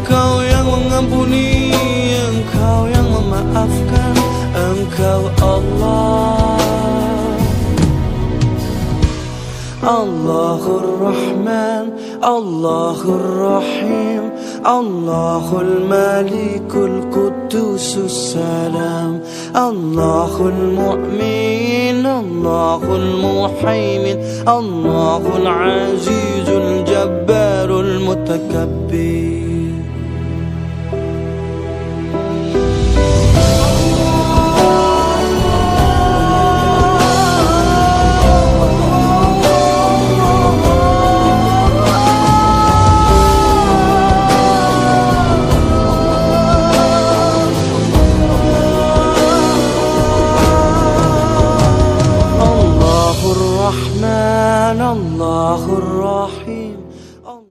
Engkau yang mengampuni, Engkau yang memaafkan, Engkau Allah. Allahur Rahman, Allahur Rahim, Allahul Malikul Qudusus Salam, Allahul Mu'min, Allahul Muhaimin, Allahul Azizul Jabbarul Mutakabbir. Allahur Rahman, Allahur Rahim.